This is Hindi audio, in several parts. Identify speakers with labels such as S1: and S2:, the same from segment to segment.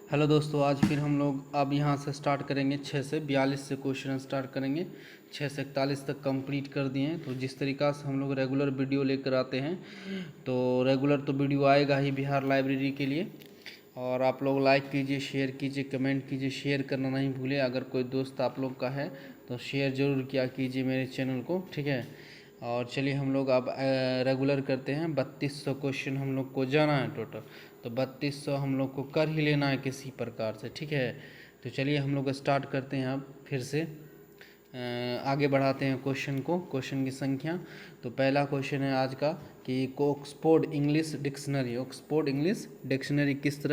S1: हेलो दोस्तों, आज फिर हम लोग अब यहाँ से स्टार्ट करेंगे 6 से 42 से क्वेश्चन स्टार्ट करेंगे। 6 से 41 तक कंप्लीट कर दिए हैं। तो जिस तरीक़ा से हम लोग रेगुलर वीडियो लेकर आते हैं तो रेगुलर तो वीडियो आएगा ही बिहार लाइब्रेरी के लिए। और आप लोग लाइक कीजिए, शेयर कीजिए, कमेंट कीजिए। शेयर करना नहीं भूलें। अगर कोई दोस्त आप लोग का है तो शेयर ज़रूर किया कीजिए मेरे चैनल को, ठीक है। और चलिए हम लोग अब रेगुलर करते हैं। 3200 क्वेश्चन हम लोग को जाना है टोटल। तो 3200 हम लोग को कर ही लेना है किसी प्रकार से, ठीक है। तो चलिए हम लोग स्टार्ट करते हैं। अब फिर से आगे बढ़ाते हैं क्वेश्चन को, क्वेश्चन की संख्या। तो पहला क्वेश्चन है आज का कि Oxford English dictionary, Oxford English dictionary किस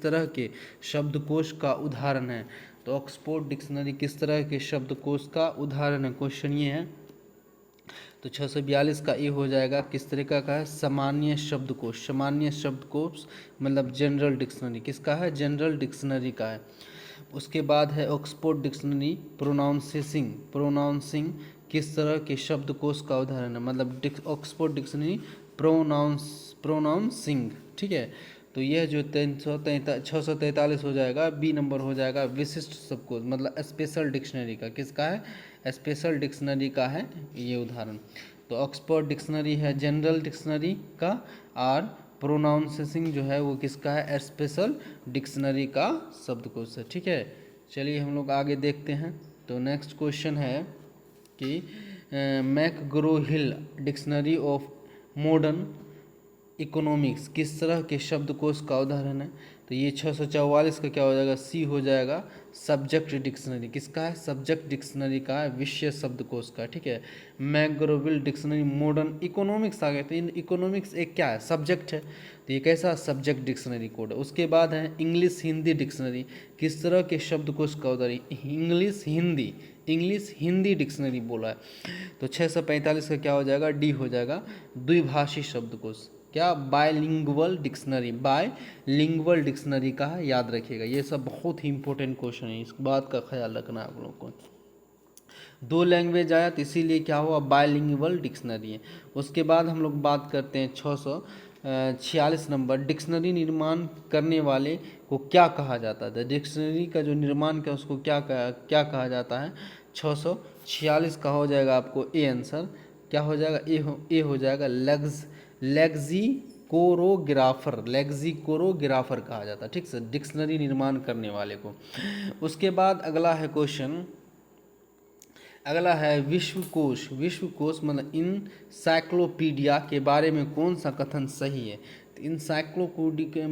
S1: तरह के शब्दकोश का उदाहरण है। तो ऑक्सफोर्ड डिक्शनरी किस तरह के शब्दकोश का उदाहरण है, क्वेश्चन ये है। तो 642 का ये हो जाएगा किस तरीका का है, सामान्य शब्दकोश। सामान्य शब्दकोश मतलब जनरल डिक्शनरी, किसका है, जनरल डिक्शनरी का है। उसके बाद है ऑक्सफोर्ड डिक्शनरी प्रोनाउंसिंग, प्रोनाउंसिंग किस तरह के शब्दकोश का उदाहरण है, मतलब ऑक्सफोर्ड डिक्शनरी प्रोनाउंसिंग, ठीक है। तो यह जो 643 हो जाएगा, बी नंबर हो जाएगा विशिष्ट शब्दकोश मतलब स्पेशल डिक्शनरी का, किसका है, स्पेशल डिक्शनरी का है ये उदाहरण। तो ऑक्सफोर्ड डिक्शनरी है जनरल डिक्शनरी का, और प्रोनाउंसिंग जो है वो किसका है, स्पेशल डिक्शनरी का शब्दकोश है, ठीक है। चलिए हम लोग आगे देखते हैं। तो नेक्स्ट क्वेश्चन है कि McGraw hill dictionary of modern economics किस तरह के शब्दकोश का उदाहरण है। तो ये 644 का क्या हो जाएगा, सी हो जाएगा सब्जेक्ट डिक्शनरी, किसका है, सब्जेक्ट डिक्शनरी का है, विषय शब्दकोश का, ठीक है। मैकग्रो-हिल डिक्शनरी मॉडर्न इकोनॉमिक्स आ गए। तो इन इकोनॉमिक्स एक क्या है, सब्जेक्ट है। तो ये कैसा सब्जेक्ट डिक्शनरी कोड है। उसके बाद है इंग्लिश हिंदी डिक्शनरी किस तरह के शब्दकोश का उदाहरण, English Hindi, English Hindi dictionary बोला है। तो 645 का क्या हो जाएगा, डी हो जाएगा द्विभाषी शब्दकोश, क्या, बायलिंगुअल डिक्शनरी, बायलिंगुअल डिक्शनरी का है, याद रखिएगा। ये सब बहुत ही इंपॉर्टेंट क्वेश्चन है, इस बात का ख्याल रखना है आप लोगों को। दो लैंग्वेज आया तो इसीलिए क्या हुआ, बायलिंगुअल डिक्शनरी है। उसके बाद हम लोग बात करते हैं 646 नंबर, डिक्शनरी निर्माण करने वाले को क्या कहा जाता है। डिक्शनरी का जो निर्माण किया उसको क्या कहा जाता है। 646 का हो जाएगा आपको ए आंसर, क्या हो जाएगा, ए हो जाएगा लेक्सिकोरोग्राफर, लेक्सिकोरोग्राफर कहा जाता है, ठीक से, डिक्शनरी निर्माण करने वाले को। उसके बाद अगला है क्वेश्चन, अगला है विश्वकोश, विश्वकोश मतलब इंसाइक्लोपीडिया के बारे में कौन सा कथन सही है। तो इंसाइक्लोपीडिया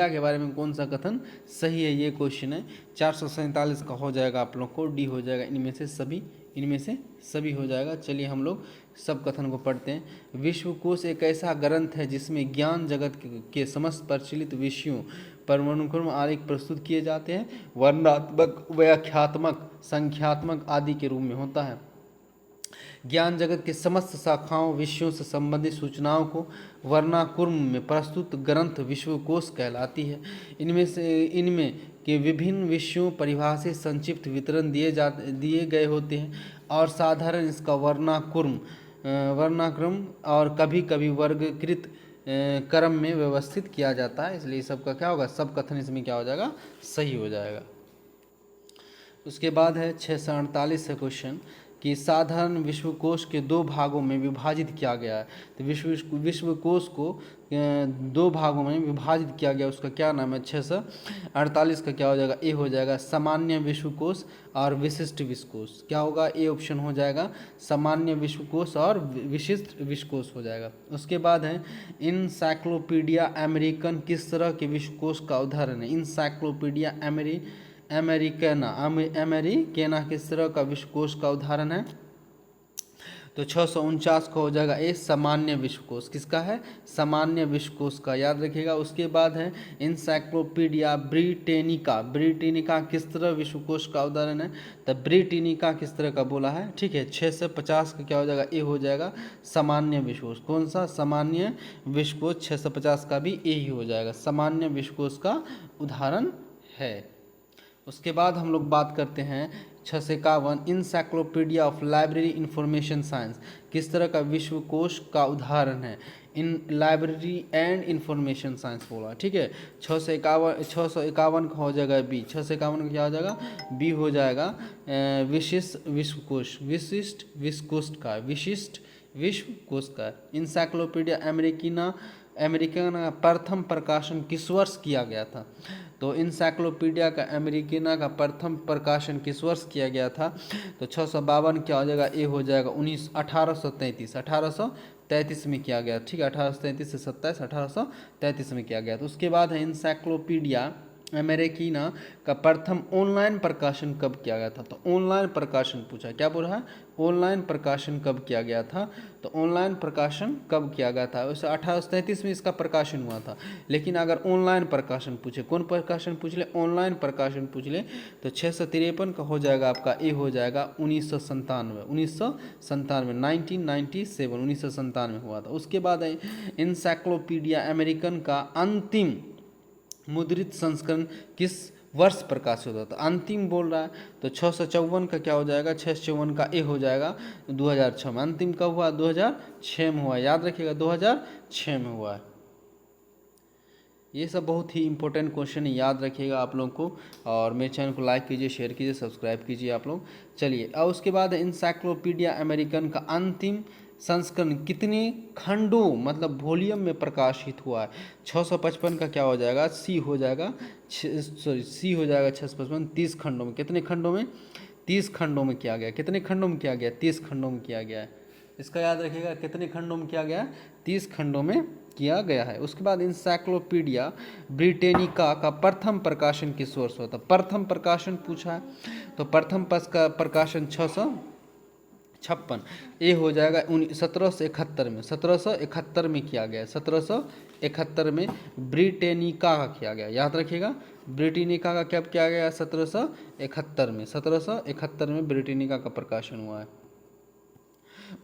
S1: के बारे में कौन सा कथन सही है, ये क्वेश्चन है। 447 का हो जाएगा आप लोग को, डी हो जाएगा इनमें से सभी हो जाएगा। चलिए हम लोग सब कथन को पढ़ते हैं। विश्वकोश एक ऐसा ग्रंथ है जिसमें ज्ञान जगत के समस्त प्रचलित विषयों पर अनुक्रम आलेख प्रस्तुत किए जाते हैं, वर्णनात्मक, व्याख्यात्मक, संख्यात्मक आदि के रूप में होता है। ज्ञान जगत के समस्त शाखाओं विषयों से संबंधित सूचनाओं को वर्णाकुर्म में प्रस्तुत ग्रंथ विश्वकोश कहलाती है। इनमें के विभिन्न विषयों परिभाषित संक्षिप्त वितरण दिए गए होते हैं और साधारण इसका वर्णाक्रम और कभी कभी वर्गीकृत क्रम में व्यवस्थित किया जाता है। इसलिए सबका क्या होगा, सब कथन इसमें क्या हो जाएगा, सही हो जाएगा। उसके बाद है 648 है क्वेश्चन कि साधारण विश्वकोश के दो भागों में विभाजित किया गया है। तो विश्वकोश को दो भागों में विभाजित किया गया, उसका क्या नाम है। 648 का क्या हो जाएगा, ए हो जाएगा सामान्य विश्वकोश और विशिष्ट विश्वकोश, क्या होगा, ए ऑप्शन हो जाएगा सामान्य विश्वकोश और विशिष्ट विश्वकोश हो जाएगा। उसके बाद है इनसाइक्लोपीडिया अमेरिकन किस तरह के विश्वकोश का उदाहरण है। इनसाइक्लोपीडिया अमेरिकेना किस तरह का विश्वकोश का उदाहरण है। तो 649 का हो जाएगा ए सामान्य विश्वकोश, किसका है, सामान्य विश्वकोश का, याद रखिएगा। उसके बाद है इंसाइक्लोपीडिया ब्रिटेनिका, ब्रिटेनिका किस तरह विश्वकोश का उदाहरण है। तो ब्रिटेनिका किस तरह का बोला है, ठीक है। 650 का क्या हो जाएगा, ए हो जाएगा सामान्य विश्वकोश, कौन सा, सामान्य विश्वकोश। 650 का भी ए ही हो जाएगा, सामान्य विश्वकोश का उदाहरण है। उसके बाद हम लोग बात करते हैं 651 encyclopedia of library information science किस तरह का विश्वकोश का उदाहरण है? इन लाइब्रेरी एंड इंफॉर्मेशन साइंस बोला, ठीक है। 651 का हो जाएगा बी, 651 का क्या हो जाएगा? बी हो जाएगा विशिष्ट विश्वकोश, विशिष्ट विश्वकोश का, विशिष्ट विश्वकोश का। इंसाइक्लोपीडिया अमेरिकन का प्रथम प्रकाशन किस वर्ष किया गया था? तो इंसाइक्लोपीडिया का अमेरिकना का प्रथम प्रकाशन किस वर्ष किया गया था? तो 652 क्या हो जाएगा? ए हो जाएगा 1833 में किया गया, ठीक है। 1833 से 27, 1833 में किया गया। तो उसके बाद है इंसाइक्लोपीडिया अमेरिकना का प्रथम ऑनलाइन प्रकाशन कब किया गया था? तो ऑनलाइन प्रकाशन पूछा, क्या बोल रहा है? ऑनलाइन प्रकाशन कब किया गया था? तो ऑनलाइन प्रकाशन कब किया गया था? वैसे 1833 में इसका प्रकाशन हुआ था, लेकिन अगर ऑनलाइन प्रकाशन पूछे, कौन प्रकाशन पूछ ले? ऑनलाइन प्रकाशन पूछ ले, तो 653 का हो जाएगा आपका ए हो जाएगा 1997, 1997 हुआ था। उसके बाद इंसाइक्लोपीडिया अमेरिकन का अंतिम मुद्रित संस्करण किस वर्ष प्रकाशित होता था? अंतिम बोल रहा है, तो 654 का क्या हो जाएगा? 654 का ए हो जाएगा 2006 में। अंतिम कब हुआ? 2006 में हुआ, याद रखिएगा 2006 में हुआ है। ये सब बहुत ही इंपॉर्टेंट क्वेश्चन है, याद रखिएगा आप लोग को। और मेरे चैनल को लाइक कीजिए, शेयर कीजिए, सब्सक्राइब कीजिए आप लोग। चलिए, और उसके बाद इंसाइक्लोपीडिया अमेरिकन का अंतिम संस्करण कितने खंडों मतलब वॉल्यूम में प्रकाशित हुआ है? 655 का क्या हो जाएगा? सी हो जाएगा, सी हो जाएगा 655, 30 खंडों में। कितने खंडों में? 30 खंडों में किया गया। कितने खंडों में किया गया? 30 खंडों में किया गया है। इसका याद रखिएगा, कितने खंडों में किया गया? 30 खंडों में किया गया है। उसके बाद इंसाइक्लोपीडिया ब्रिटेनिका का प्रथम प्रकाशन किस वर्ष हुआ था? प्रथम प्रकाशन पूछा है, तो प्रथम प्रकाशन 656 ये हो जाएगा 1771 में, 1771 में किया गया। 1771 में ब्रिटेनिका का किया गया, याद रखिएगा। ब्रिटेनिका का क्या किया गया? 1771 में, 1771 में ब्रिटेनिका का प्रकाशन हुआ है।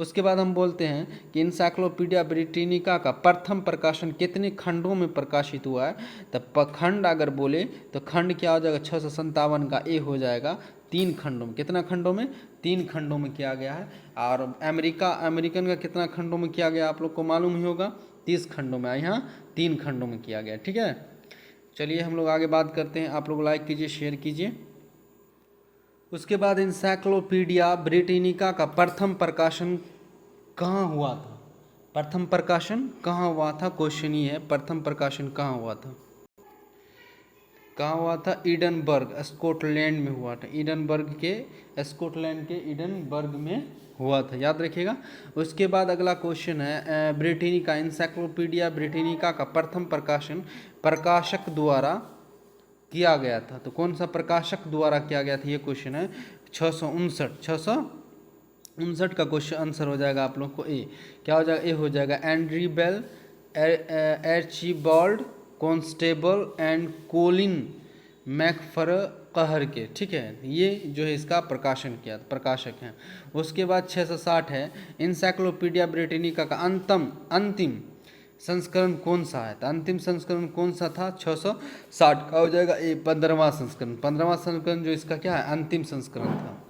S1: उसके बाद हम बोलते हैं कि इंसाइक्लोपीडिया ब्रिटेनिका का प्रथम प्रकाशन कितने खंडों में प्रकाशित हुआ है? तो खंड अगर बोले तो खंड क्या हो जाएगा? 657 का ए हो जाएगा 3 खंडों में। कितना खंडों में? 3 खंडों में किया गया है। और अमेरिकन का कितना खंडों में किया गया आप लोग को मालूम ही होगा? 30 खंडों में। यहाँ 3 खंडों में किया गया, ठीक है। चलिए हम लोग आगे बात करते हैं। आप लोग लाइक कीजिए, शेयर कीजिए। उसके बाद इंसाइक्लोपीडिया ब्रिटेनिका का प्रथम प्रकाशन कहाँ हुआ था? प्रथम प्रकाशन कहाँ हुआ था? क्वेश्चन ये है, प्रथम प्रकाशन कहाँ हुआ था? कहाँ हुआ था? एडिनबर्ग, स्कॉटलैंड में हुआ था। स्कॉटलैंड के एडिनबर्ग में हुआ था, याद रखिएगा। उसके बाद अगला क्वेश्चन है ब्रिटेनिका, इंसाइक्लोपीडिया ब्रिटेनिका का प्रथम प्रकाशन प्रकाशक द्वारा किया गया था। तो कौन सा प्रकाशक द्वारा किया गया था? ये क्वेश्चन है। 659 का क्वेश्चन आंसर हो जाएगा आप लोग को ए। क्या हो जाएगा? ए हो जाएगा Andrew Bell, Archibald Constable and Colin Macfarquhar के, ठीक है। ये जो है इसका प्रकाशन किया, प्रकाशक हैं। उसके बाद 660 है इंसाइक्लोपीडिया ब्रिटेनिका का अंतिम संस्करण कौन सा है? तो अंतिम संस्करण कौन सा था? 660 का हो जाएगा ए 15वां संस्करण। 15वां संस्करण जो इसका क्या है? अंतिम संस्करण था।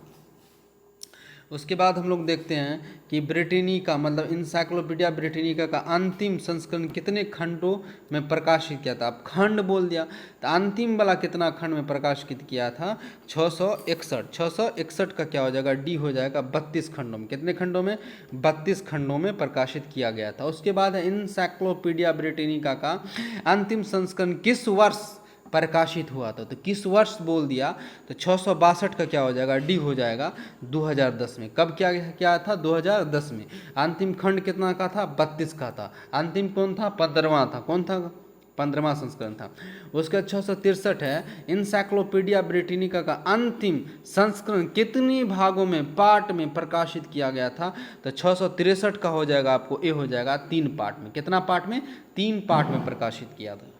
S1: उसके बाद हम लोग देखते हैं कि ब्रिटेनिका मतलब इंसाइक्लोपीडिया ब्रिटेनिका का अंतिम संस्करण कितने खंडों में प्रकाशित किया था? आप खंड बोल दिया, तो अंतिम वाला कितना खंड में प्रकाशित किया था? 661। 661 का क्या हो जाएगा? डी हो जाएगा 32 खंडों में। कितने खंडों में? 32 खंडों में प्रकाशित किया गया था। उसके बाद इंसाइक्लोपीडिया ब्रिटेनिका का अंतिम संस्करण किस वर्ष प्रकाशित हुआ था? तो किस वर्ष बोल दिया, तो 662 का क्या हो जाएगा? डी हो जाएगा 2010 में। कब क्या था? 2010 में। अंतिम खंड कितना का था? 32 का था। अंतिम कौन था? 15वां था। कौन था? 15वां संस्करण था। उसके 663 है इंसाइक्लोपीडिया ब्रिटेनिका का अंतिम संस्करण कितने भागों में पार्ट में प्रकाशित किया गया था? तो 663 का हो जाएगा आपको ए हो जाएगा 3 पार्ट में। कितना पार्ट में? 3 पार्ट में प्रकाशित किया था।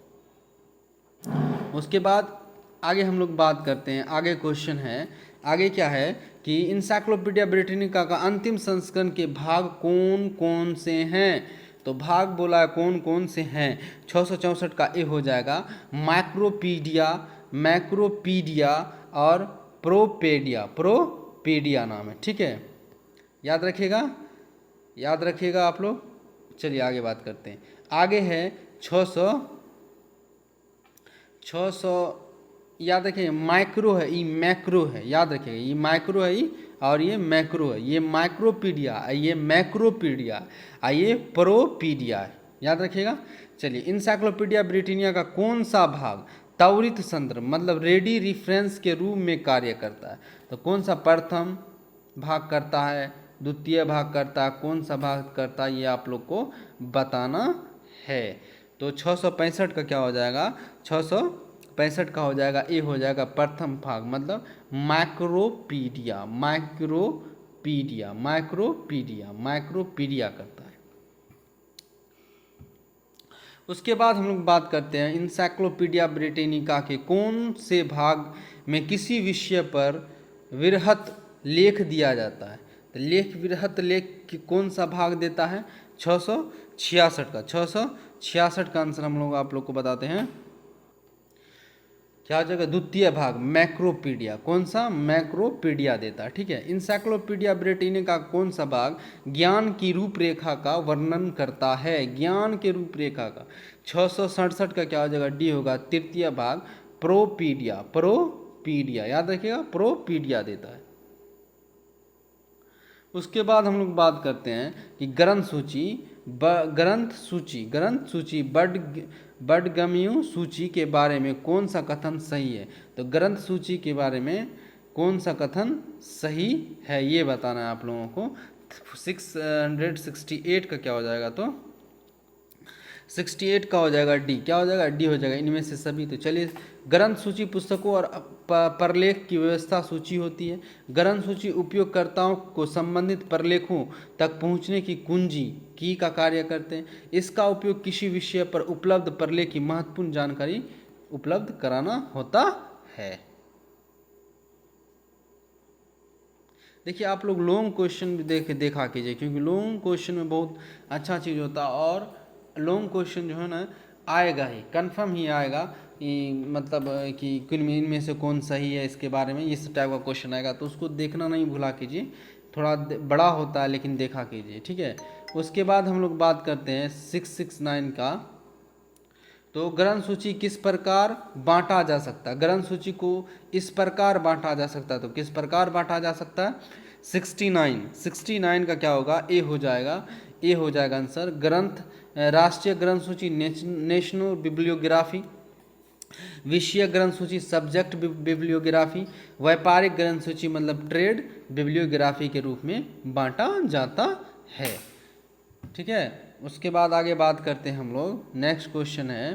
S1: उसके बाद आगे हम लोग बात करते हैं। आगे क्वेश्चन है, आगे क्या है कि इंसाइक्लोपीडिया ब्रिटेनिका का अंतिम संस्करण के भाग कौन कौन से हैं? तो भाग बोला है कौन कौन से हैं। 664 का ए हो जाएगा मैक्रोपीडिया और प्रोपीडिया नाम है, ठीक है, याद रखिएगा आप लोग। चलिए आगे बात करते हैं। आगे है 600 याद रखिए, माइक्रो है, ये मैक्रो है, याद रखिएगा, ये माइक्रो है ये, और ये मैक्रो है, ये माइक्रोपीडिया, ये मैक्रोपीडिया, ये प्रोपीडिया है, याद रखिएगा। चलिए, इंसाइक्लोपीडिया ब्रिटानिया का कौन सा भाग त्वरित संदर्भ मतलब रेडी रेफरेंस के रूप में कार्य करता है? तो कौन सा प्रथम भाग करता है, द्वितीय भाग करता है, कौन सा भाग करता है, ये आप लोग को बताना है। तो 665 का क्या हो जाएगा, 665 का हो जाएगा, ए हो जाएगा प्रथम भाग मतलब माइक्रोपीडिया करता है। उसके बाद हम लोग बात करते हैं इंसाइक्लोपीडिया ब्रिटानिका के कौन से भाग में किसी विषय पर वृहत लेख दिया जाता है। तो वृहत लेख कौन सा भाग देता है, 666 का। 666 का आंसर हम लोग आप लोग को बताते हैं, क्या हो जाएगा, द्वितीय भाग मैक्रोपीडिया। कौन सा, मैक्रोपीडिया देता है, ठीक है। इंसाइक्लोपीडिया ब्रिटानिका का कौन सा भाग ज्ञान की रूपरेखा का वर्णन करता है, ज्ञान के रूपरेखा का। 667 का क्या हो जाएगा, डी होगा, तृतीय भाग प्रोपीडिया, याद रखिएगा, प्रोपीडिया देता है। उसके बाद हम लोग बात करते हैं कि ग्रंथ सूची बडगम्यू सूची के बारे में कौन सा कथन सही है। तो ग्रंथ सूची के बारे में कौन सा कथन सही है, ये बताना है आप लोगों को। 668 का क्या हो जाएगा, तो 68 का हो जाएगा डी, क्या हो जाएगा, डी हो जाएगा, इनमें से सभी। तो चलिए, ग्रंथ सूची पुस्तकों और प्रलेख की व्यवस्था सूची होती है। ग्रंथ सूची उपयोगकर्ताओं को संबंधित प्रलेखों तक पहुंचने की कुंजी की का कार्य करते हैं। इसका उपयोग किसी विषय पर उपलब्ध प्रलेख की महत्वपूर्ण जानकारी उपलब्ध कराना होता है। देखिए, आप लोग लॉन्ग क्वेश्चन भी देखा कीजिए, क्योंकि लॉन्ग क्वेश्चन में बहुत अच्छा चीज़ होता है, और लॉन्ग क्वेश्चन जो है ना आएगा ही, कंफर्म ही आएगा कि मतलब कि इनमें से कौन सही है, इसके बारे में इस टाइप का क्वेश्चन आएगा। तो उसको देखना नहीं भूला कीजिए, थोड़ा बड़ा होता है लेकिन देखा कीजिए, ठीक है। उसके बाद हम लोग बात करते हैं 669 का। तो ग्रंथ सूची किस प्रकार बांटा जा सकता है, ग्रंथ सूची को इस प्रकार बांटा जा सकता है। तो किस प्रकार बांटा जा सकता है, 69 का क्या होगा, ए हो जाएगा, आंसर। ग्रंथ राष्ट्रीय ग्रंथ सूची नेशनल बिब्लियोग्राफी, विषय ग्रंथ सूची सब्जेक्ट बिब्लियोग्राफी, व्यापारिक ग्रंथ सूची मतलब ट्रेड बिब्लियोग्राफी के रूप में बांटा जाता है, ठीक है। उसके बाद आगे बात करते हैं हम लोग। नेक्स्ट क्वेश्चन है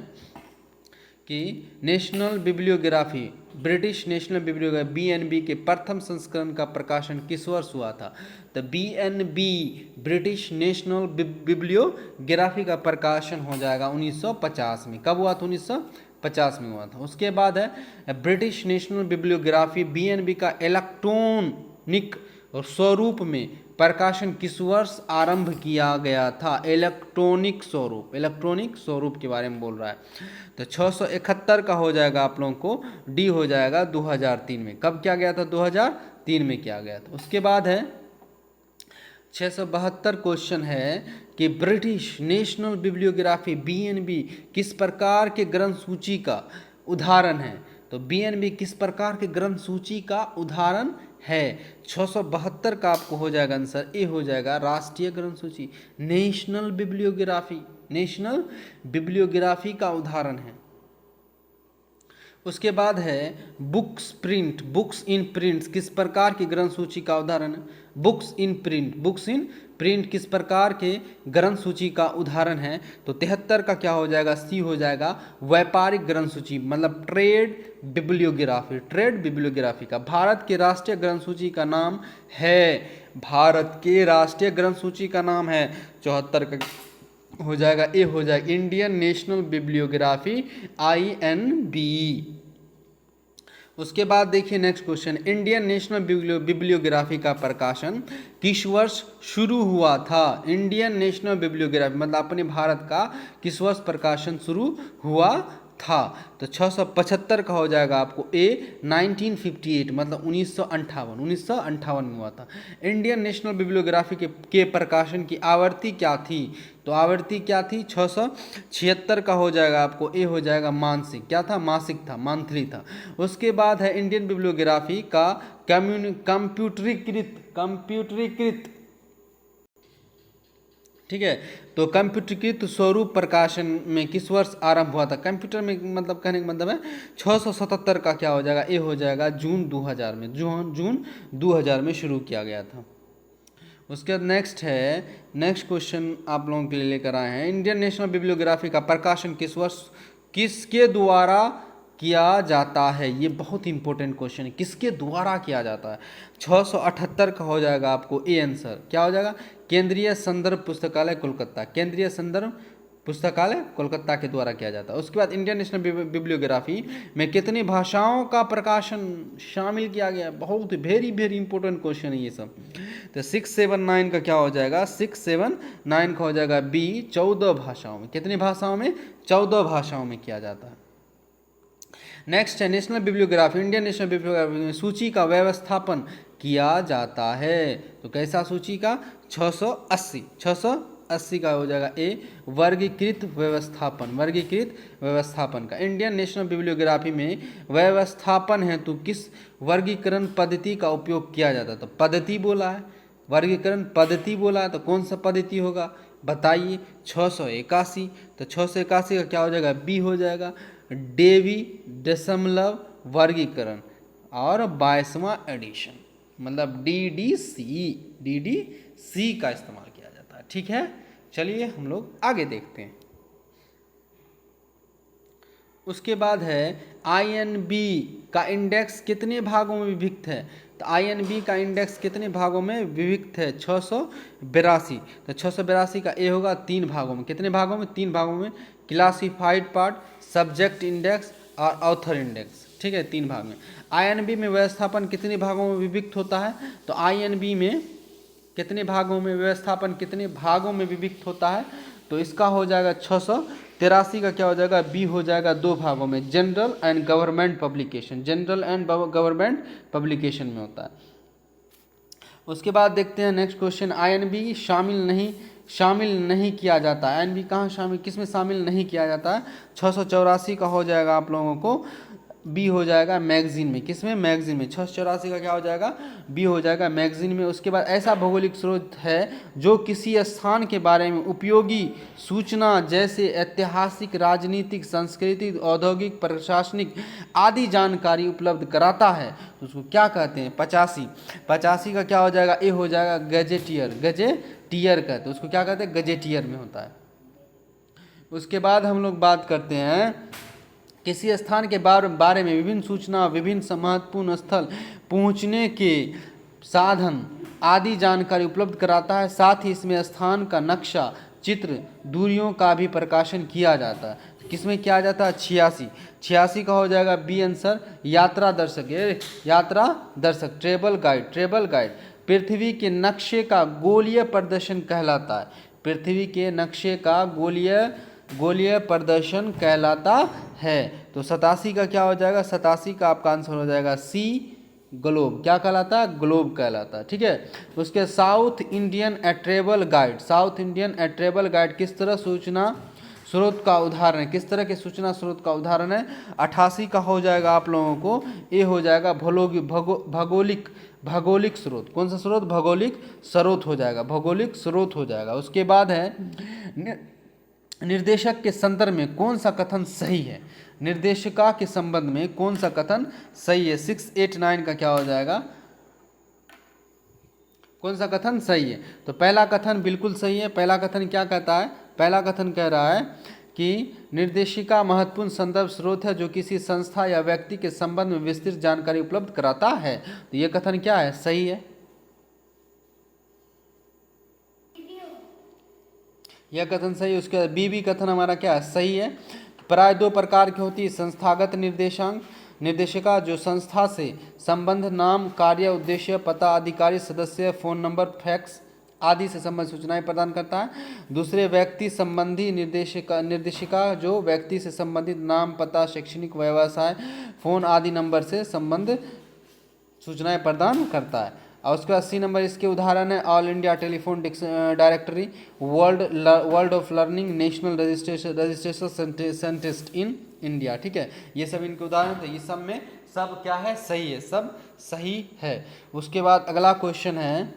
S1: कि national bibliography, British national bibliography BNB के प्रथम संस्करण का प्रकाशन किस वर्ष हुआ था। तो BNB ब्रिटिश नेशनल बिब्लियोग्राफी का प्रकाशन हो जाएगा 1950 में। कब हुआ था, 1950 में हुआ था। उसके बाद है ब्रिटिश नेशनल बिब्लियोग्राफी BNB का इलेक्ट्रॉनिक स्वरूप में प्रकाशन किस वर्ष आरंभ किया गया था। इलेक्ट्रॉनिक स्वरूप के बारे में बोल रहा है। तो 671 का हो जाएगा आप लोगों को, डी हो जाएगा 2003 में। कब किया गया था, 2003 में किया गया था। उसके बाद है 672 क्वेश्चन है कि ब्रिटिश नेशनल बिब्लियोग्राफी BNB किस प्रकार के ग्रंथ सूची का उदाहरण है। तो BNB किस प्रकार के ग्रंथ सूची का उदाहरण है। 672 का आपको हो जाएगा आंसर, ए हो जाएगा, राष्ट्रीय ग्रंथ सूची, नेशनल बिब्लियोग्राफी का उदाहरण है। उसके बाद है बुक्स इन प्रिंट किस प्रकार की ग्रंथ सूची का उदाहरण है। बुक्स इन प्रिंट किस प्रकार के ग्रंथ सूची का उदाहरण है। तो 73 का क्या हो जाएगा, सी हो जाएगा, व्यापारिक ग्रंथ सूची मतलब ट्रेड बिब्लियोग्राफी का। भारत के राष्ट्रीय ग्रंथ सूची का नाम है, 74 का हो जाएगा, ए हो जाएगा, इंडियन नेशनल बिब्लियोग्राफी INB। उसके बाद देखिए next question, Indian national bibliography का प्रकाशन किस वर्ष शुरू हुआ था। इंडियन नेशनल बिब्लियोग्राफी मतलब अपने भारत का किस वर्ष प्रकाशन शुरू हुआ था, तो 675 का हो जाएगा आपको ए 1958, मतलब 1958 में हुआ था। इंडियन नेशनल बिब्लियोग्राफी के प्रकाशन की आवृत्ति क्या थी, तो आवृत्ति क्या थी, 676 का हो जाएगा आपको ए हो जाएगा मासिक, क्या था, मासिक था, मंथली था। उसके बाद है इंडियन बिब्लियोग्राफी का कंप्यूटरीकृत, ठीक है, तो कंप्यूटरीकृत स्वरूप प्रकाशन में किस वर्ष आरंभ हुआ था। कंप्यूटर में मतलब कहने का मतलब है 677 का क्या हो जाएगा, ए हो जाएगा जून 2000 में, जून 2000 में शुरू किया गया था। उसके बाद नेक्स्ट क्वेश्चन आप लोगों के लिए लेकर आए हैं, इंडियन नेशनल बिब्लियोग्राफी का प्रकाशन किस वर्ष किसके द्वारा किया जाता है। ये बहुत इंपॉर्टेंट क्वेश्चन है, किसके द्वारा किया जाता है। 678 का हो जाएगा आपको ए आंसर, क्या हो जाएगा, केंद्रीय संदर्भ पुस्तकालय कोलकाता, केंद्रीय संदर्भ पुस्तकालय कोलकाता के द्वारा किया जाता है। उसके बाद इंडियन नेशनल बिब्लियोग्राफी में कितनी भाषाओं का प्रकाशन शामिल किया गया, बहुत वेरी इंपॉर्टेंट क्वेश्चन है ये सब। तो 679 का क्या हो जाएगा, 679 का हो जाएगा बी 14 भाषाओं में, कितनी भाषाओं में, 14 भाषाओं में किया जाता है। नेक्स्ट है national bibliography, Indian national bibliography में सूची का व्यवस्थापन किया जाता है, तो कैसा सूची का, 680 का हो जाएगा ए वर्गीकृत व्यवस्थापन का। इंडियन नेशनल बिब्लियोग्राफी में व्यवस्थापन हेतु किस वर्गीकरण पद्धति का उपयोग किया जाता है, तो पद्धति बोला है, वर्गीकरण पद्धति बोला है, तो कौन सा पद्धति होगा बताइए, 681, तो 681 का क्या हो जाएगा, बी हो जाएगा डेवी दशमलव वर्गीकरण और 22वां एडिशन, मतलब DDC का इस्तेमाल किया जाता है, ठीक है। चलिए हम लोग आगे देखते हैं। उसके बाद है INB का इंडेक्स कितने भागों में विभक्त है, तो INB का इंडेक्स कितने भागों में विभक्त है, 682, तो 682 का ए होगा 3 भागों में, कितने भागों में, 3 भागों में, क्लासिफाइड पार्ट, सब्जेक्ट इंडेक्स और ऑथर इंडेक्स, ठीक है, 3 भाग में। INB में व्यवस्थापन कितने भागों में विभक्त होता है, तो INB में कितने भागों में व्यवस्थापन कितने भागों में विभक्त होता है, तो इसका हो जाएगा 683 का क्या हो जाएगा, बी हो जाएगा 2 भागों में, जनरल एंड गवर्नमेंट पब्लिकेशन में होता है। उसके बाद देखते हैं नेक्स्ट क्वेश्चन, INB शामिल नहीं किया जाता है, INB कहाँ शामिल, किस में शामिल नहीं किया जाता है, 684 का हो जाएगा आप लोगों को बी हो जाएगा मैगजीन में, किस में, मैगजीन में, 684 का क्या हो जाएगा, बी हो जाएगा मैगजीन में। उसके बाद ऐसा भौगोलिक स्रोत है जो किसी स्थान के बारे में उपयोगी सूचना जैसे ऐतिहासिक, राजनीतिक, सांस्कृतिक, औद्योगिक, प्रशासनिक आदि जानकारी उपलब्ध कराता है, तो उसको क्या कहते हैं, 85 का क्या हो जाएगा, ए हो जाएगा गजेटियर का, तो उसको क्या कहते हैं, गजेटियर में होता है। उसके बाद हम लोग बात करते हैं किसी स्थान के बारे में विभिन्न सूचना, विभिन्न महत्वपूर्ण स्थल पहुंचने के साधन आदि जानकारी उपलब्ध कराता है, साथ ही इसमें स्थान का नक्शा, चित्र, दूरियों का भी प्रकाशन किया जाता है। किसमें किया जाता है, 86 का हो जाएगा बी आंसर, यात्रा दर्शक, ट्रेवल गाइड पृथ्वी के नक्शे का गोलीय प्रदर्शन कहलाता है, पृथ्वी के नक्शे का गोलीय प्रदर्शन कहलाता है। तो 87 का क्या हो जाएगा, 87 का आपका आंसर हो जाएगा सी ग्लोब, क्या कहलाता है, ग्लोब कहलाता है, ठीक है। उसके साउथ इंडियन ट्रेवल गाइड किस तरह सूचना स्रोत का उदाहरण है, किस तरह के सूचना स्रोत का उदाहरण है, 88 का हो जाएगा आप लोगों को ए हो जाएगा भौगोलिक स्रोत, कौन सा स्रोत, भौगोलिक स्रोत हो जाएगा, उसके बाद है निर्देशक के संदर्भ में कौन सा कथन सही है, निर्देशिका के संबंध में कौन सा कथन सही है, 689 का क्या हो जाएगा, कौन सा कथन सही है, तो पहला कथन बिल्कुल सही है। पहला कथन क्या कहता है, पहला कथन कह रहा है कि निर्देशिका महत्वपूर्ण संदर्भ स्रोत है जो किसी संस्था या व्यक्ति के संबंध में विस्तृत जानकारी उपलब्ध कराता है, तो यह कथन क्या है, सही है, यह कथन सही है। उसके बाद बी कथन हमारा क्या है, सही है। प्राय 2 प्रकार की होती है, संस्थागत निर्देशिका जो संस्था से संबंध, नाम, कार्य, उद्देश्य, पता, अधिकारी, सदस्य, फोन नंबर, फैक्स आदि से संबंधित सूचनाएं प्रदान करता है। दूसरे व्यक्ति संबंधी निर्देशिका जो व्यक्ति से संबंधित नाम, पता, शैक्षणिक, व्यवसाय, फोन आदि नंबर से संबंध सूचनाएं प्रदान करता है। और उसके बाद सी नंबर इसके उदाहरण है all India telephone directory, world of learning, national registration scientist in India. ठीक है, ये सब इनके उदाहरण थे। ये सब में सब क्या है, सही है, सब सही है। उसके बाद अगला क्वेश्चन है,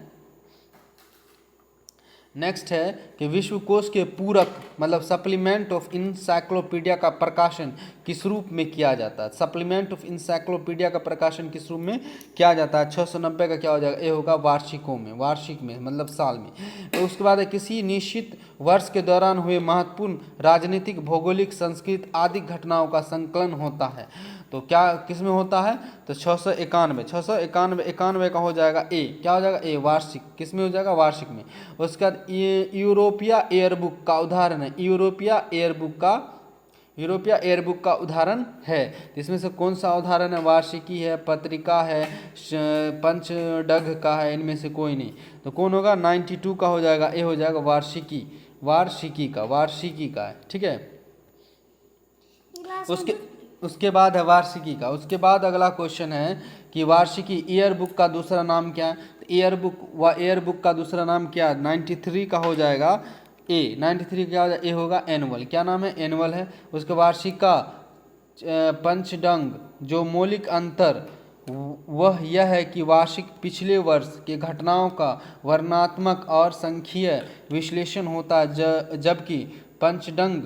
S1: नेक्स्ट है कि विश्वकोश के पूरक मतलब सप्लीमेंट ऑफ इंसाइक्लोपीडिया का प्रकाशन किस रूप में किया जाता है। सप्लीमेंट ऑफ इंसाइक्लोपीडिया का प्रकाशन किस रूप में किया जाता है। 690 का क्या हो जाएगा, ये होगा वार्षिकों में, वार्षिक में मतलब साल में। तो उसके बाद है किसी निश्चित वर्ष के दौरान हुए महत्वपूर्ण राजनीतिक, भौगोलिक, सांस्कृतिक आदि घटनाओं का संकलन होता है। तो क्या किस में होता है, तो 691 का हो जाएगा ए, क्या हो जाएगा ए, वार्षिक। किस में हो जाएगा, वार्षिक में। उसके बाद यूरोपिया एयरबुक का उदाहरण है, यूरोपिया एयरबुक का उदाहरण है। इसमें से कौन सा उदाहरण है, वार्षिकी है, पत्रिका है, पंचडग का है, इनमें से कोई नहीं। तो कौन होगा, 92 का हो जाएगा, ए हो जाएगा वार्षिकी का है। ठीक है, उसके बाद है वार्षिकी का। उसके बाद अगला क्वेश्चन है कि वार्षिकी ईयर बुक का दूसरा नाम क्या है। ईयर बुक का दूसरा नाम क्या है, 93 का हो जाएगा ए। 93 क्या हो जाएगा, ए होगा एनुअल। क्या नाम है, एनुअल है। उसके वार्षिका पंचडंग जो मौलिक अंतर वह यह है कि वार्षिक पिछले वर्ष के घटनाओं का वर्णनात्मक और संख्यीय विश्लेषण होता है, जबकि पंचडंग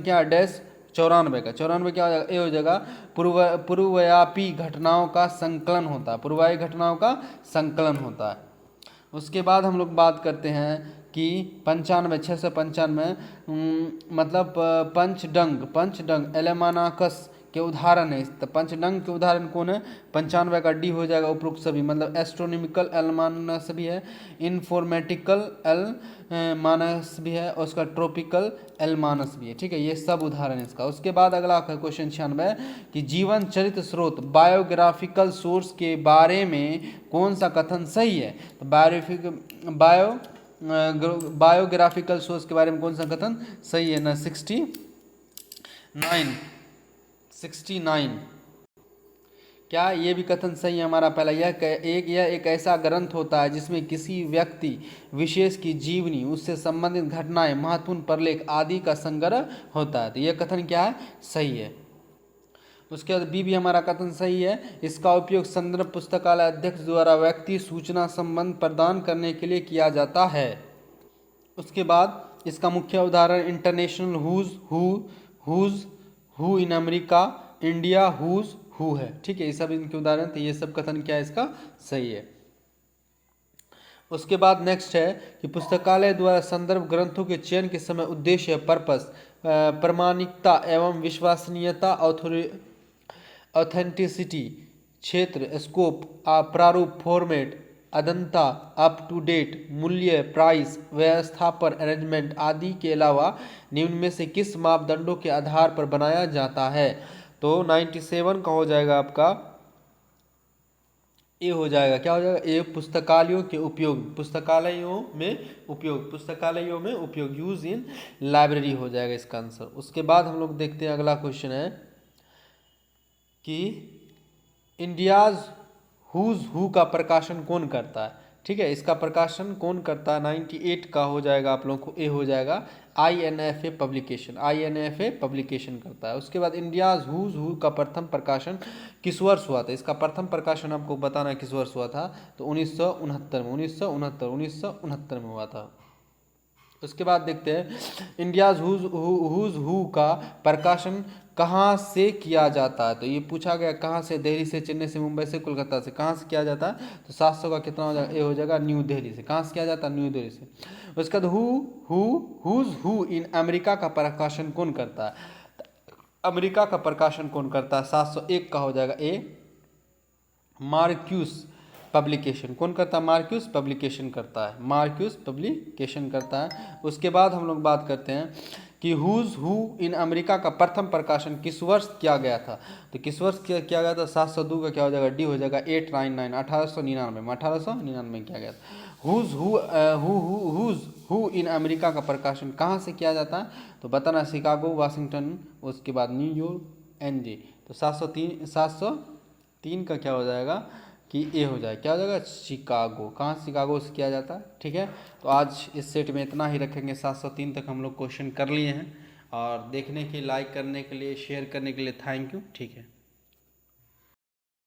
S1: क्या डैश 94 का 94 क्या हो जाएगा, ए हो जाएगा पूर्वव्यापी घटनाओं का संकलन होता है, पूर्वव्यापी घटनाओं का संकलन होता है। उसके बाद हम लोग बात करते हैं कि 695 मतलब पंचडंग एलेमानाकस के उदाहरण है। तो पंचडंग के उदाहरण कौन है, 95 का डी हो जाएगा उपरोक्त सभी, मतलब एस्ट्रोनॉमिकल एलमानस भी है, इन्फॉर्मेटिकल एलमानस भी है, और उसका ट्रॉपिकल एलमानस भी है। ठीक है, ये सब उदाहरण है इसका। उसके बाद अगला क्वेश्चन 96 कि जीवन चरित्र स्रोत बायोग्राफिकल सोर्स के बारे में कौन सा कथन सही है। तो बायोग्राफिकल सोर्स के बारे में कौन सा कथन सही है ना, 69 क्या ये भी कथन सही है हमारा पहला। यह एक ऐसा ग्रंथ होता है जिसमें किसी व्यक्ति विशेष की जीवनी, उससे संबंधित घटनाएं, महत्वपूर्ण प्रलेख आदि का संग्रह होता है। तो यह कथन क्या है, सही है। उसके बाद बी भी हमारा कथन सही है। इसका उपयोग संदर्भ पुस्तकालय अध्यक्ष द्वारा व्यक्ति सूचना संबंध प्रदान करने के लिए किया जाता है। उसके बाद इसका मुख्य उदाहरण international who in America, India who है। ठीक है, ये सब इनके उदाहरण थे। ये सब कथन क्या है, इसका सही है। उसके बाद नेक्स्ट है कि पुस्तकालय द्वारा संदर्भ ग्रंथों के चयन के समय उद्देश्य, पर्पस, प्रामाणिकता एवं विश्वसनीयता, ऑथेंटिसिटी, क्षेत्र, स्कोप, प्रारूप, फॉर्मेट, अदंता, अप टू डेट, मूल्य, प्राइस, व्यवस्थापन, अरेंजमेंट आदि के अलावा निम्न में से किस मापदंडों के आधार पर बनाया जाता है। तो 97 का हो जाएगा आपका ए हो जाएगा, क्या हो जाएगा ए, पुस्तकालयों में उपयोग यूज इन लाइब्रेरी हो जाएगा इसका आंसर। उसके बाद हम लोग देखते हैं अगला क्वेश्चन है कि इंडियाज हु का प्रकाशन कौन करता है। ठीक है, इसका प्रकाशन कौन करता है, 98 का हो जाएगा आप लोगों को, ए हो जाएगा INFA पब्लिकेशन करता है। उसके बाद इंडियाज हु का प्रथम प्रकाशन किस वर्ष हुआ था। इसका प्रथम प्रकाशन आपको बताना है किस वर्ष हुआ था, तो 1969 में हुआ था। उसके बाद देखते हैं इंडियाज हु का प्रकाशन कहाँ से किया जाता है। तो ये पूछा गया कहाँ से, दिल्ली से, चेन्नई से, मुंबई से, कोलकाता से, कहाँ से किया जाता है। तो 700 का कितना हो जाएगा, ए हो जाएगा न्यू दिल्ली से। कहाँ से किया जाता है, न्यू दिल्ली से। उसके बाद हु इन अमेरिका का प्रकाशन कौन करता है। अमेरिका का प्रकाशन कौन करता है, 701 का हो जाएगा ए, मार्क्यूस पब्लिकेशन। कौन करता है, मार्क्यूस पब्लिकेशन करता है। उसके बाद हम लोग बात करते हैं कि हु इन अमेरिका का प्रथम प्रकाशन किस वर्ष किया गया था। तो किस वर्ष किया गया था, 702 का क्या हो जाएगा, डी हो जाएगा 899, 1899 में, 1899 में किया गया था। हु इन अमेरिका का प्रकाशन कहाँ से किया जाता है, तो बताना शिकागो, वाशिंगटन, उसके बाद न्यूयॉर्क, एनजे। तो 703 का क्या हो जाएगा कि ए हो जाए, क्या हो जाएगा, शिकागो। कहाँ शिकागो से किया जाता है, ठीक है। तो आज इस सेट में इतना ही रखेंगे, 703 तक हम लोग क्वेश्चन कर लिए हैं। और देखने के, लाइक करने के लिए, शेयर करने के लिए थैंक यू, ठीक है।